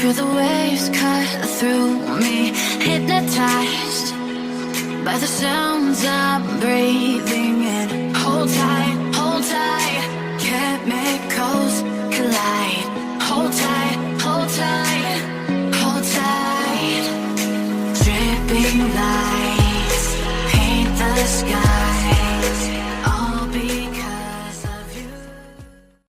Hear the waves cut through me, hypnotized by the sounds I'm breathing in. Hold tight, chemicals collide. Hold tight, hold tight, hold tight. Dripping lights paint the sky.